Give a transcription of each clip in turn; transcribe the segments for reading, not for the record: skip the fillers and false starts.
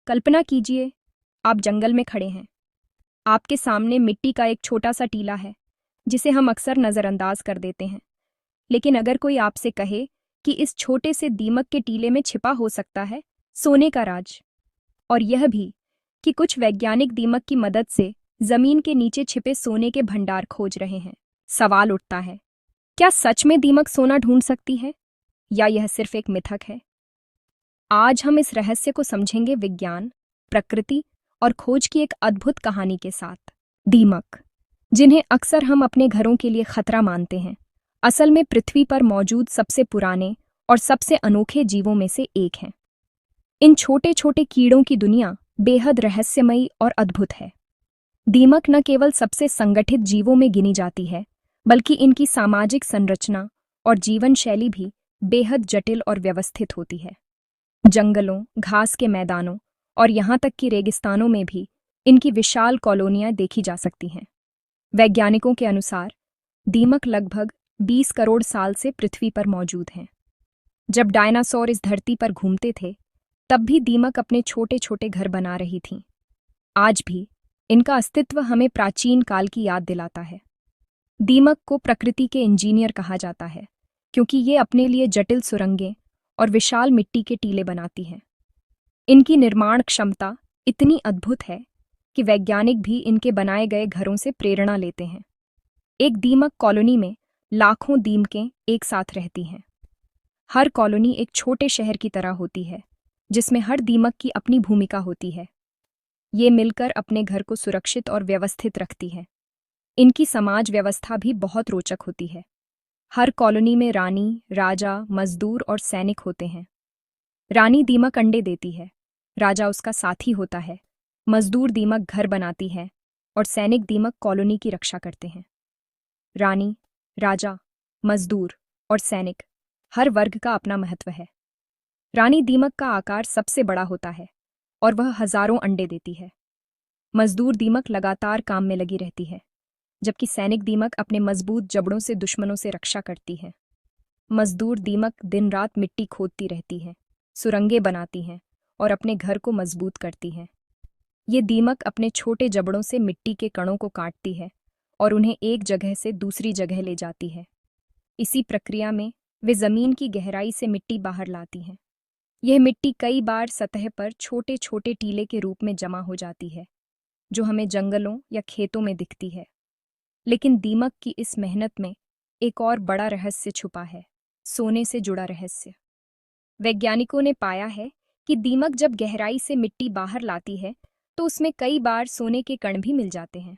कल्पना कीजिए, आप जंगल में खड़े हैं। आपके सामने मिट्टी का एक छोटा सा टीला है, जिसे हम अक्सर नज़रअंदाज कर देते हैं। लेकिन अगर कोई आपसे कहे कि इस छोटे से दीमक के टीले में छिपा हो सकता है सोने का राज, और यह भी कि कुछ वैज्ञानिक दीमक की मदद से जमीन के नीचे छिपे सोने के भंडार खोज रहे हैं, सवाल उठता है, क्या सच में दीमक सोना ढूंढ सकती है, या यह सिर्फ एक मिथक है? आज हम इस रहस्य को समझेंगे विज्ञान, प्रकृति और खोज की एक अद्भुत कहानी के साथ। दीमक, जिन्हें अक्सर हम अपने घरों के लिए खतरा मानते हैं, असल में पृथ्वी पर मौजूद सबसे पुराने और सबसे अनोखे जीवों में से एक हैं। इन छोटे छोटे कीड़ों की दुनिया बेहद रहस्यमयी और अद्भुत है। दीमक न केवल सबसे संगठित जीवों में गिनी जाती है, बल्कि इनकी सामाजिक संरचना और जीवन शैली भी बेहद जटिल और व्यवस्थित होती है। जंगलों, घास के मैदानों और यहाँ तक कि रेगिस्तानों में भी इनकी विशाल कॉलोनियां देखी जा सकती हैं। वैज्ञानिकों के अनुसार दीमक लगभग 20 करोड़ साल से पृथ्वी पर मौजूद हैं। जब डायनासोर इस धरती पर घूमते थे, तब भी दीमक अपने छोटे छोटे घर बना रही थीं। आज भी इनका अस्तित्व हमें प्राचीन काल की याद दिलाता है। दीमक को प्रकृति के इंजीनियर कहा जाता है, क्योंकि ये अपने लिए जटिल सुरंगें और विशाल मिट्टी के टीले बनाती हैं। इनकी निर्माण क्षमता इतनी अद्भुत है कि वैज्ञानिक भी इनके बनाए गए घरों से प्रेरणा लेते हैं। एक दीमक कॉलोनी में लाखों दीमकें एक साथ रहती हैं। हर कॉलोनी एक छोटे शहर की तरह होती है, जिसमें हर दीमक की अपनी भूमिका होती है। ये मिलकर अपने घर को सुरक्षित और व्यवस्थित रखती है। इनकी समाज व्यवस्था भी बहुत रोचक होती है। हर कॉलोनी में रानी, राजा, मजदूर और सैनिक होते हैं। रानी दीमक अंडे देती है, राजा उसका साथी होता है, मजदूर दीमक घर बनाती है और सैनिक दीमक कॉलोनी की रक्षा करते हैं। रानी, राजा, मजदूर और सैनिक, हर वर्ग का अपना महत्व है। रानी दीमक का आकार सबसे बड़ा होता है और वह हजारों अंडे देती है। मजदूर दीमक लगातार काम में लगी रहती है, जबकि सैनिक दीमक अपने मजबूत जबड़ों से दुश्मनों से रक्षा करती है। मजदूर दीमक दिन रात मिट्टी खोदती रहती है, सुरंगें बनाती हैं और अपने घर को मजबूत करती हैं। ये दीमक अपने छोटे जबड़ों से मिट्टी के कणों को काटती है और उन्हें एक जगह से दूसरी जगह ले जाती है। इसी प्रक्रिया में वे जमीन की गहराई से मिट्टी बाहर लाती हैं। यह मिट्टी कई बार सतह पर छोटे छोटे टीले के रूप में जमा हो जाती है, जो हमें जंगलों या खेतों में दिखती है। लेकिन दीमक की इस मेहनत में एक और बड़ा रहस्य छुपा है, सोने से जुड़ा रहस्य। वैज्ञानिकों ने पाया है कि दीमक जब गहराई से मिट्टी बाहर लाती है, तो उसमें कई बार सोने के कण भी मिल जाते हैं।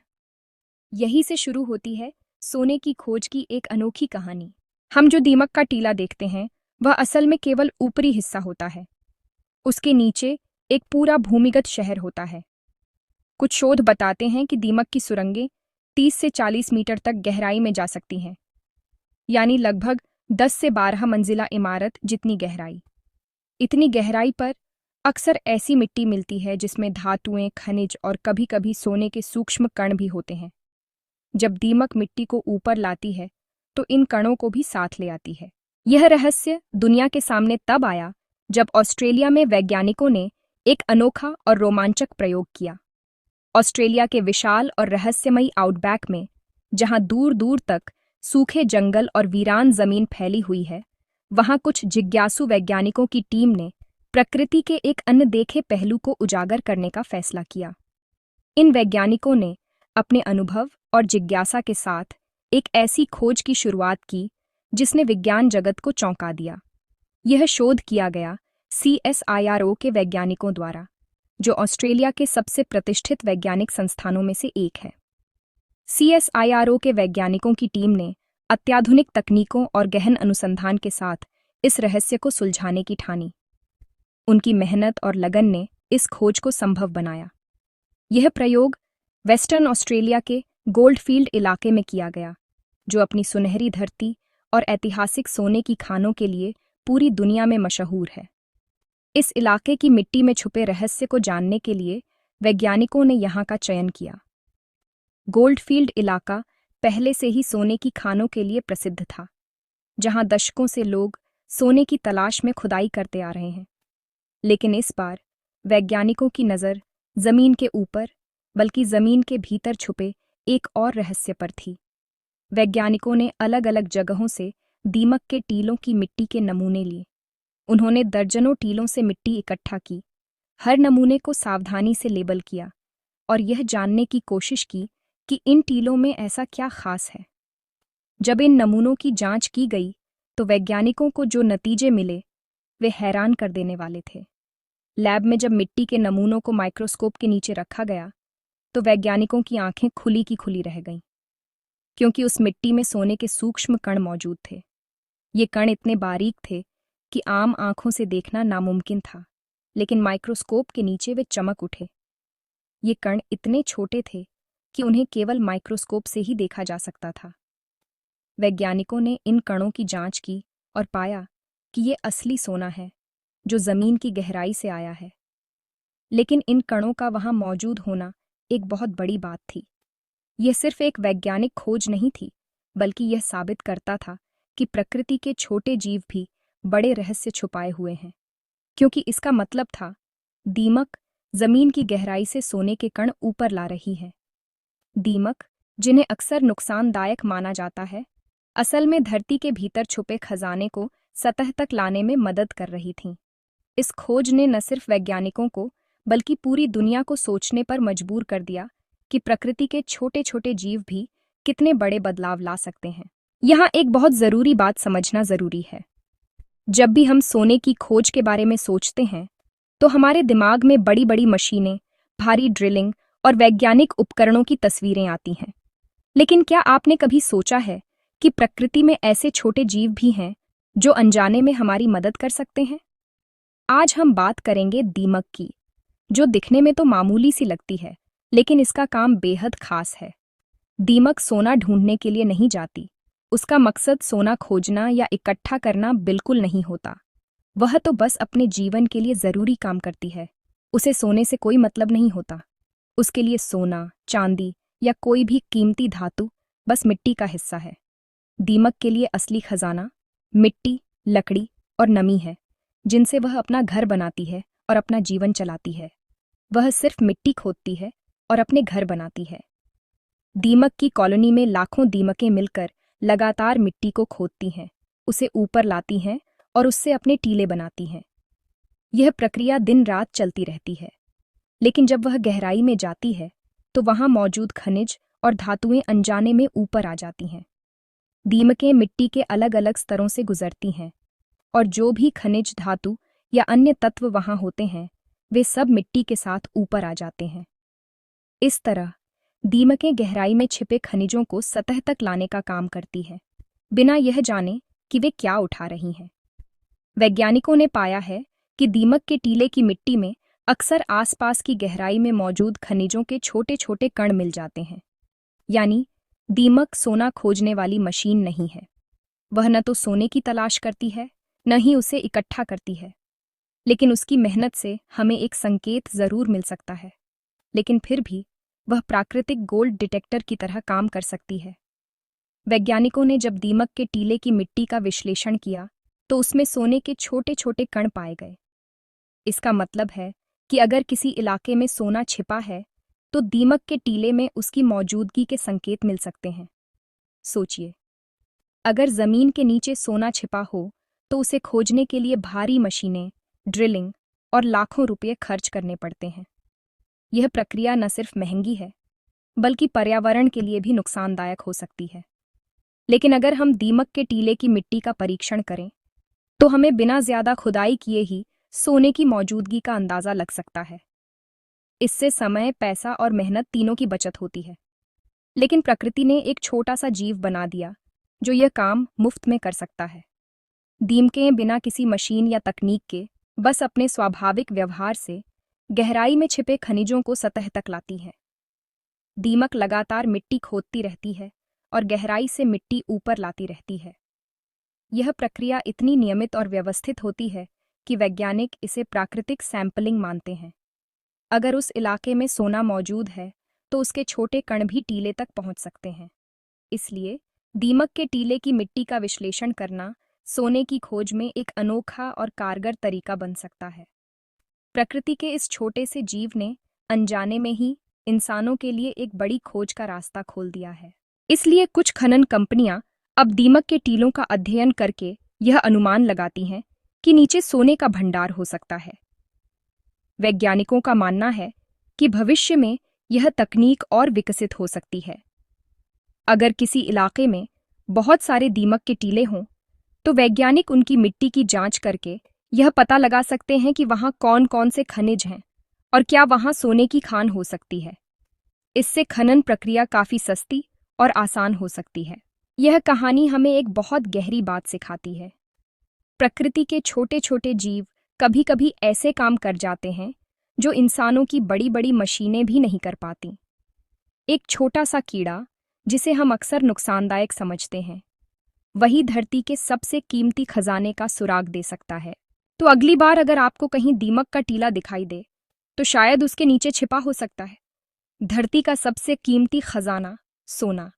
यही से शुरू होती है सोने की खोज की एक अनोखी कहानी। हम जो दीमक का टीला देखते हैं, वह असल में केवल ऊपरी हिस्सा होता है। उसके नीचे एक पूरा भूमिगत शहर होता है। कुछ शोध बताते हैं कि दीमक की सुरंगें 30 से 40 मीटर तक गहराई में जा सकती हैं, यानी लगभग 10 से 12 मंजिला इमारत जितनी गहराई। इतनी गहराई पर अक्सर ऐसी मिट्टी मिलती है जिसमें धातुएं, खनिज और कभी-कभी सोने के सूक्ष्म कण भी होते हैं। जब दीमक मिट्टी को ऊपर लाती है, तो इन कणों को भी साथ ले आती है। यह रहस्य दुनिया के सामने तब आया जब ऑस्ट्रेलिया में वैज्ञानिकों ने एक अनोखा और रोमांचक प्रयोग किया। ऑस्ट्रेलिया के विशाल और रहस्यमयी आउटबैक में, जहां दूर दूर तक सूखे जंगल और वीरान जमीन फैली हुई है, वहां कुछ जिज्ञासु वैज्ञानिकों की टीम ने प्रकृति के एक अनदेखे पहलू को उजागर करने का फैसला किया। इन वैज्ञानिकों ने अपने अनुभव और जिज्ञासा के साथ एक ऐसी खोज की शुरुआत की जिसने विज्ञान जगत को चौंका दिया। यह शोध किया गया CSIRO के वैज्ञानिकों द्वारा, जो ऑस्ट्रेलिया के सबसे प्रतिष्ठित वैज्ञानिक संस्थानों में से एक है। CSIRO के वैज्ञानिकों की टीम ने अत्याधुनिक तकनीकों और गहन अनुसंधान के साथ इस रहस्य को सुलझाने की ठानी। उनकी मेहनत और लगन ने इस खोज को संभव बनाया। यह प्रयोग वेस्टर्न ऑस्ट्रेलिया के गोल्डफील्ड इलाके में किया गया, जो अपनी सुनहरी धरती और ऐतिहासिक सोने की खानों के लिए पूरी दुनिया में मशहूर है। इस इलाके की मिट्टी में छुपे रहस्य को जानने के लिए वैज्ञानिकों ने यहाँ का चयन किया। गोल्डफील्ड इलाका पहले से ही सोने की खानों के लिए प्रसिद्ध था, जहाँ दशकों से लोग सोने की तलाश में खुदाई करते आ रहे हैं। लेकिन इस बार वैज्ञानिकों की नज़र जमीन के ऊपर, बल्कि जमीन के भीतर छुपे एक और रहस्य पर थी। वैज्ञानिकों ने अलग अलग जगहों से दीमक के टीलों की मिट्टी के नमूने लिए। उन्होंने दर्जनों टीलों से मिट्टी इकट्ठा की, हर नमूने को सावधानी से लेबल किया और यह जानने की कोशिश की कि इन टीलों में ऐसा क्या खास है। जब इन नमूनों की जांच की गई तो वैज्ञानिकों को जो नतीजे मिले वे हैरान कर देने वाले थे। लैब में जब मिट्टी के नमूनों को माइक्रोस्कोप के नीचे रखा गया तो वैज्ञानिकों की आंखें खुली की खुली रह गईं, क्योंकि उस मिट्टी में सोने के सूक्ष्म कण मौजूद थे। ये कण इतने बारीक थे कि आम आंखों से देखना नामुमकिन था, लेकिन माइक्रोस्कोप के नीचे वे चमक उठे। ये कण इतने छोटे थे कि उन्हें केवल माइक्रोस्कोप से ही देखा जा सकता था। वैज्ञानिकों ने इन कणों की जांच की और पाया कि ये असली सोना है जो जमीन की गहराई से आया है। लेकिन इन कणों का वहां मौजूद होना एक बहुत बड़ी बात थी। यह सिर्फ एक वैज्ञानिक खोज नहीं थी, बल्कि यह साबित करता था कि प्रकृति के छोटे जीव भी बड़े रहस्य छुपाए हुए हैं। क्योंकि इसका मतलब था दीमक जमीन की गहराई से सोने के कण ऊपर ला रही है। दीमक, जिन्हें अक्सर नुकसानदायक माना जाता है, असल में धरती के भीतर छुपे खजाने को सतह तक लाने में मदद कर रही थीं। इस खोज ने न सिर्फ वैज्ञानिकों को बल्कि पूरी दुनिया को सोचने पर मजबूर कर दिया कि प्रकृति के छोटे छोटे जीव भी कितने बड़े बदलाव ला सकते हैं। यहाँ एक बहुत ज़रूरी बात समझना ज़रूरी है। जब भी हम सोने की खोज के बारे में सोचते हैं तो हमारे दिमाग में बड़ी बड़ी मशीनें, भारी ड्रिलिंग और वैज्ञानिक उपकरणों की तस्वीरें आती हैं। लेकिन क्या आपने कभी सोचा है कि प्रकृति में ऐसे छोटे जीव भी हैं जो अनजाने में हमारी मदद कर सकते हैं? आज हम बात करेंगे दीमक की, जो दिखने में तो मामूली सी लगती है, लेकिन इसका काम बेहद खास है। दीमक सोना ढूंढने के लिए नहीं जाती। उसका मकसद सोना खोजना या इकट्ठा करना बिल्कुल नहीं होता। वह तो बस अपने जीवन के लिए ज़रूरी काम करती है। उसे सोने से कोई मतलब नहीं होता। उसके लिए सोना, चांदी या कोई भी कीमती धातु बस मिट्टी का हिस्सा है। दीमक के लिए असली खजाना मिट्टी, लकड़ी और नमी है, जिनसे वह अपना घर बनाती है और अपना जीवन चलाती है। वह सिर्फ मिट्टी खोदती है और अपने घर बनाती है। दीमक की कॉलोनी में लाखों दीमकें मिलकर लगातार मिट्टी को खोदती हैं, उसे ऊपर लाती हैं और उससे अपने टीले बनाती हैं। यह प्रक्रिया दिन रात चलती रहती है। लेकिन जब वह गहराई में जाती है तो वहां मौजूद खनिज और धातुएं अनजाने में ऊपर आ जाती हैं। दीमकें मिट्टी के अलग अलग स्तरों से गुजरती हैं और जो भी खनिज, धातु या अन्य तत्व वहां होते हैं वे सब मिट्टी के साथ ऊपर आ जाते हैं। इस तरह दीमकें गहराई में छिपे खनिजों को सतह तक लाने का काम करती है, बिना यह जाने कि वे क्या उठा रही हैं। वैज्ञानिकों ने पाया है कि दीमक के टीले की मिट्टी में अक्सर आसपास की गहराई में मौजूद खनिजों के छोटे छोटे कण मिल जाते हैं। यानी दीमक सोना खोजने वाली मशीन नहीं है। वह न तो सोने की तलाश करती है, न ही उसे इकट्ठा करती है। लेकिन उसकी मेहनत से हमें एक संकेत जरूर मिल सकता है। लेकिन फिर भी वह प्राकृतिक गोल्ड डिटेक्टर की तरह काम कर सकती है। वैज्ञानिकों ने जब दीमक के टीले की मिट्टी का विश्लेषण किया तो उसमें सोने के छोटे छोटे कण पाए गए। इसका मतलब है कि अगर किसी इलाके में सोना छिपा है तो दीमक के टीले में उसकी मौजूदगी के संकेत मिल सकते हैं। सोचिए, अगर जमीन के नीचे सोना छिपा हो तो उसे खोजने के लिए भारी मशीनें, ड्रिलिंग और लाखों रुपये खर्च करने पड़ते हैं। यह प्रक्रिया न सिर्फ महंगी है, बल्कि पर्यावरण के लिए भी नुकसानदायक हो सकती है। लेकिन अगर हम दीमक के टीले की मिट्टी का परीक्षण करें तो हमें बिना ज्यादा खुदाई किए ही सोने की मौजूदगी का अंदाजा लग सकता है। इससे समय, पैसा और मेहनत तीनों की बचत होती है। लेकिन प्रकृति ने एक छोटा सा जीव बना दिया जो यह काम मुफ्त में कर सकता है। दीमकें बिना किसी मशीन या तकनीक के बस अपने स्वाभाविक व्यवहार से गहराई में छिपे खनिजों को सतह तक लाती हैं। दीमक लगातार मिट्टी खोदती रहती है और गहराई से मिट्टी ऊपर लाती रहती है। यह प्रक्रिया इतनी नियमित और व्यवस्थित होती है कि वैज्ञानिक इसे प्राकृतिक सैंपलिंग मानते हैं। अगर उस इलाके में सोना मौजूद है तो उसके छोटे कण भी टीले तक पहुंच सकते हैं। इसलिए दीमक के टीले की मिट्टी का विश्लेषण करना सोने की खोज में एक अनोखा और कारगर तरीका बन सकता है। प्रकृति के इस छोटे से जीव ने अनजाने में ही इंसानों के लिए एक बड़ी खोज का रास्ता खोल दिया है। इसलिए कुछ खनन कंपनियां अब दीमक के टीलों का अध्ययन करके यह अनुमान लगाती हैं कि नीचे सोने का भंडार हो सकता है। वैज्ञानिकों का मानना है कि भविष्य में यह तकनीक और विकसित हो सकती है। अगर किसी इलाके में बहुत सारे दीमक के टीले हों, तो वैज्ञानिक उनकी मिट्टी की जांच करके यह पता लगा सकते हैं कि वहां कौन कौन से खनिज हैं और क्या वहां सोने की खान हो सकती है। इससे खनन प्रक्रिया काफी सस्ती और आसान हो सकती है। यह कहानी हमें एक बहुत गहरी बात सिखाती है। प्रकृति के छोटे छोटे जीव कभी कभी ऐसे काम कर जाते हैं जो इंसानों की बड़ी बड़ी मशीनें भी नहीं कर पाती। एक छोटा सा कीड़ा जिसे हम अक्सर नुकसानदायक समझते हैं, वही धरती के सबसे कीमती खजाने का सुराग दे सकता है। तो अगली बार अगर आपको कहीं दीमक का टीला दिखाई दे, तो शायद उसके नीचे छिपा हो सकता है धरती का सबसे कीमती खजाना, सोना।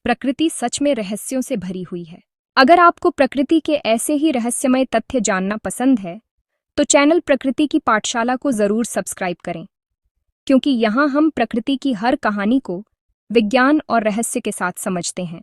प्रकृति सच में रहस्यों से भरी हुई है। अगर आपको प्रकृति के ऐसे ही रहस्यमय तथ्य जानना पसंद है, तो चैनल प्रकृति की पाठशाला को जरूर सब्सक्राइब करें, क्योंकि यहाँ हम प्रकृति की हर कहानी को विज्ञान और रहस्य के साथ समझते हैं।